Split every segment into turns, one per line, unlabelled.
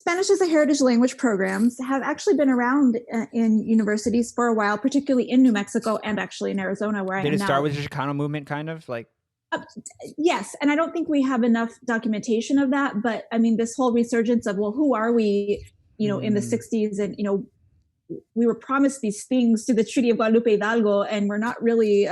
Spanish as a heritage language programs have actually been around in universities for a while, particularly in New Mexico and actually in Arizona, where I am now.
Did it start with the Chicano movement, kind of like?
Yes, and I don't think we have enough documentation of that. But I mean, this whole resurgence of, well, who are we? In the '60s, and we were promised these things through the Treaty of Guadalupe Hidalgo, and we're not really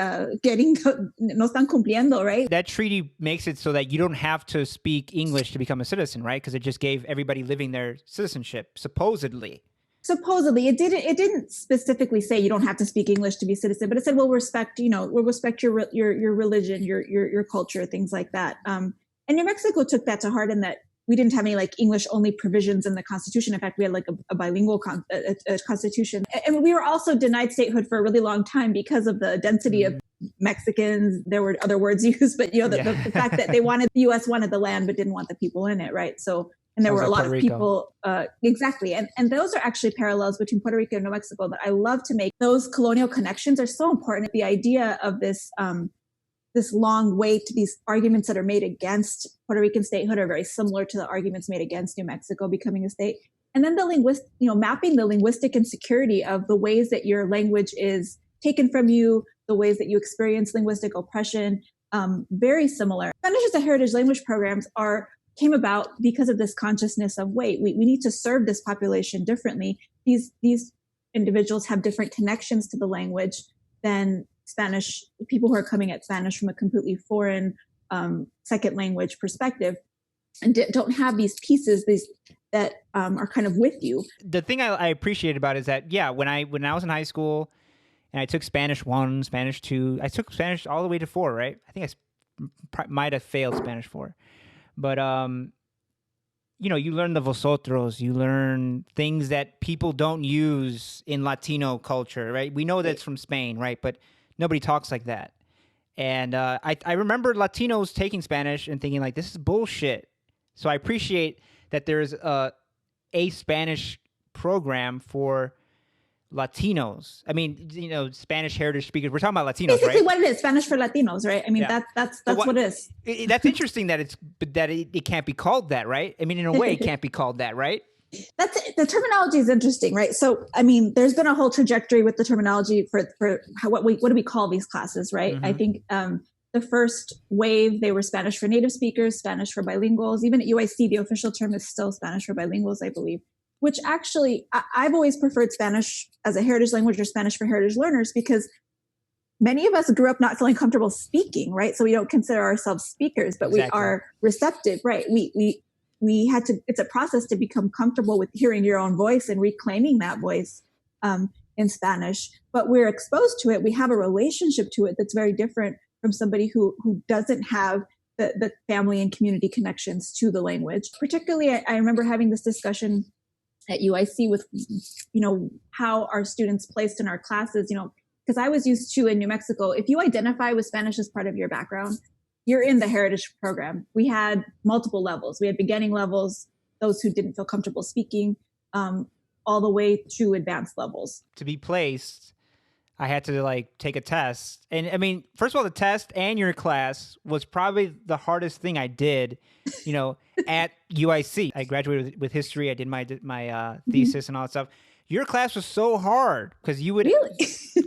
getting, no están cumpliendo, right?
That treaty makes it so that you don't have to speak English to become a citizen, right? Because it just gave everybody living there citizenship, supposedly.
Supposedly, it didn't specifically say you don't have to speak English to be a citizen, but it said we'll respect your religion, your culture, things like that. And New Mexico took that to heart in that we didn't have any like English only provisions in the Constitution. In fact, we had like a bilingual Constitution. And we were also denied statehood for a really long time because of the density of Mexicans. There were other words used, but the fact that the U.S. wanted the land but didn't want the people in it, right? So, and there were a lot of people, exactly. And those are actually parallels between Puerto Rico and New Mexico that I love to make. Those colonial connections are so important. The idea of this long way to these arguments that are made against Puerto Rican statehood are very similar to the arguments made against New Mexico becoming a state. And then mapping the linguistic insecurity of the ways that your language is taken from you, the ways that you experience linguistic oppression, very similar. Spanish as a heritage language programs came about because of this consciousness of, wait, we need to serve this population differently. These individuals have different connections to the language than Spanish people who are coming at Spanish from a completely foreign second language perspective, and don't have these pieces that are kind of with you.
The thing I appreciate about it is that, when I was in high school and I took Spanish 1, Spanish 2, I took Spanish all the way to 4, right? I think I might have failed Spanish 4, but you learn the vosotros, you learn things that people don't use in Latino culture, right? We know that's from Spain, right? But nobody talks like that. And I remember Latinos taking Spanish and thinking like, this is bullshit. So I appreciate that there's a Spanish program for Latinos. I mean, Spanish heritage speakers. We're talking about Latinos,
basically
right?
What it is, Spanish for Latinos, right? I mean, that's what it is.
That's interesting that it can't be called that, right? I mean, in a way, it can't be called that, right?
The terminology is interesting, right? So, I mean, there's been a whole trajectory with the terminology for what do we call these classes, right? Mm-hmm. I think the first wave, they were Spanish for native speakers, Spanish for bilinguals. Even at UIC, the official term is still Spanish for bilinguals, I believe, which actually, I've always preferred Spanish as a heritage language or Spanish for heritage learners, because many of us grew up not feeling comfortable speaking, right? So we don't consider ourselves speakers, but exactly. We are receptive, right? We had to, it's a process to become comfortable with hearing your own voice and reclaiming that voice in Spanish. But we're exposed to it. We have a relationship to it that's very different from somebody who doesn't have the family and community connections to the language. Particularly, I remember having this discussion at UIC with, how our students placed in our classes, because I was used to in New Mexico, if you identify with Spanish as part of your background, you're in the heritage program. We had multiple levels. We had beginning levels, those who didn't feel comfortable speaking, all the way to advanced levels. To be placed,
I had to take a test. And I mean, first of all, the test and your class was probably the hardest thing I did, at UIC. I graduated with history. I did my thesis and all that stuff. Your class was so hard because you would,
really?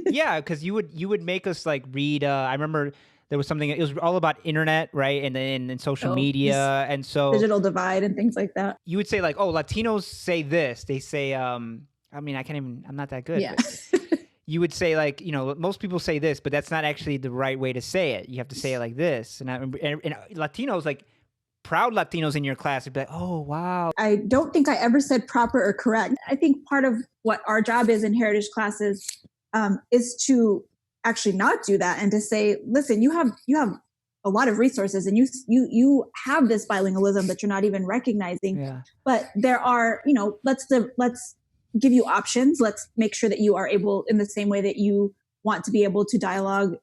Yeah, because you would make us read. I remember there was something. It was all about internet, right, and social media, and so
digital divide and things like that.
You would say Latinos say this. They say, I mean, I can't even. I'm not that good.
Yeah.
You would say most people say this, but that's not actually the right way to say it. You have to say it like this. And Latinos, proud Latinos in your class would be like, oh, wow.
I don't think I ever said proper or correct. I think part of what our job is in heritage classes is to actually not do that and to say, listen, you have a lot of resources and you have this bilingualism that you're not even recognizing.
Yeah.
But there are, let's give you options. Let's make sure that you are able, in the same way that you want to be able to dialogue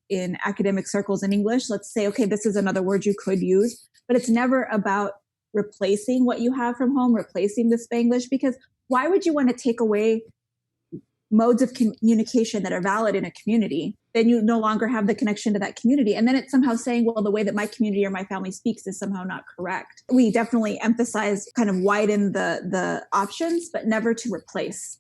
in academic circles in English. Let's say, okay, this is another word you could use, but it's never about replacing what you have from home, replacing the Spanglish, because why would you want to take away modes of communication that are valid in a community, then you no longer have the connection to that community. And then it's somehow saying, well, the way that my community or my family speaks is somehow not correct. We definitely emphasize, kind of widen the options, but never to replace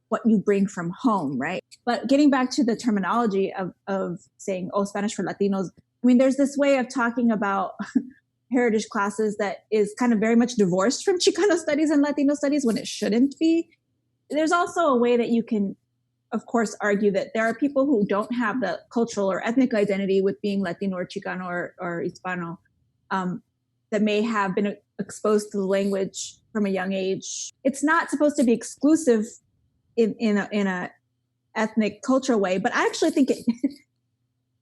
what you bring from home, right? But getting back to the terminology of saying, oh, Spanish for Latinos, I mean, there's this way of talking about heritage classes that is kind of very much divorced from Chicano studies and Latino studies when it shouldn't be. There's also a way that you can, of course, argue that there are people who don't have the cultural or ethnic identity with being Latino or Chicano or Hispano, that may have been exposed to the language from a young age. It's not supposed to be exclusive in a ethnic cultural way, but I actually think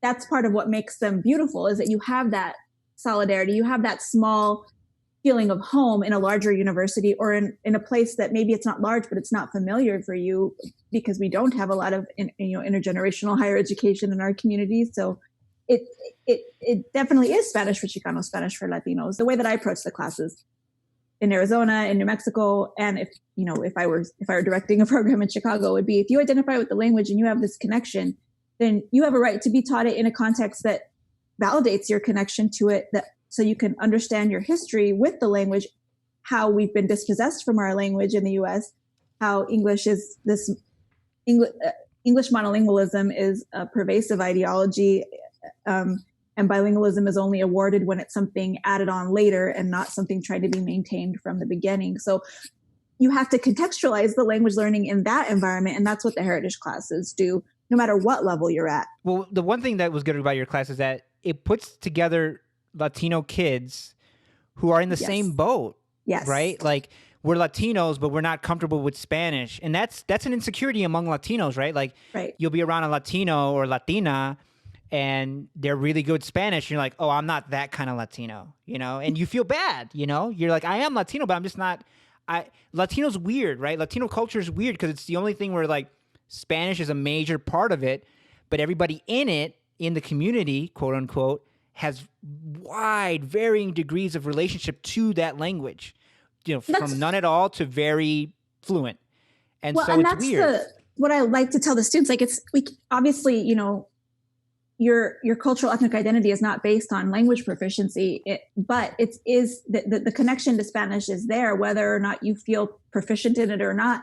that's part of what makes them beautiful, is that you have that solidarity, you have that small feeling of home in a larger university, or in a place that maybe it's not large, but it's not familiar for you, because we don't have a lot of intergenerational higher education in our community. So it definitely is Spanish for Chicanos, Spanish for Latinos. The way that I approach the classes in Arizona, in New Mexico, and if I were directing a program in Chicago, would be, if you identify with the language and you have this connection, then you have a right to be taught it in a context that validates your connection to it, so you can understand your history with the language, how we've been dispossessed from our language in the U.S., how English is this English monolingualism is a pervasive ideology, and bilingualism is only awarded when it's something added on later and not something trying to be maintained from the beginning. So you have to contextualize the language learning in that environment, and that's what the heritage classes do, no matter what level you're at.
Well, the one thing that was good about your class is that it puts together Latino kids who are in the same boat.
Yes.
Right? Like, we're Latinos, but we're not comfortable with Spanish. And that's an insecurity among Latinos, right? Like, You'll be around a Latino or Latina and they're really good Spanish. And you're like, oh, I'm not that kind of Latino, and you feel bad, you're like, I am Latino, but I'm just not. Latino's weird, right? Latino culture is weird because it's the only thing where, like, Spanish is a major part of it, but everybody in the community, quote unquote, has wide, varying degrees of relationship to that language, from none at all to very fluent. And so it's weird.
What I like to tell the students, like, obviously, your cultural ethnic identity is not based on language proficiency, but the connection to Spanish is there, whether or not you feel proficient in it or not.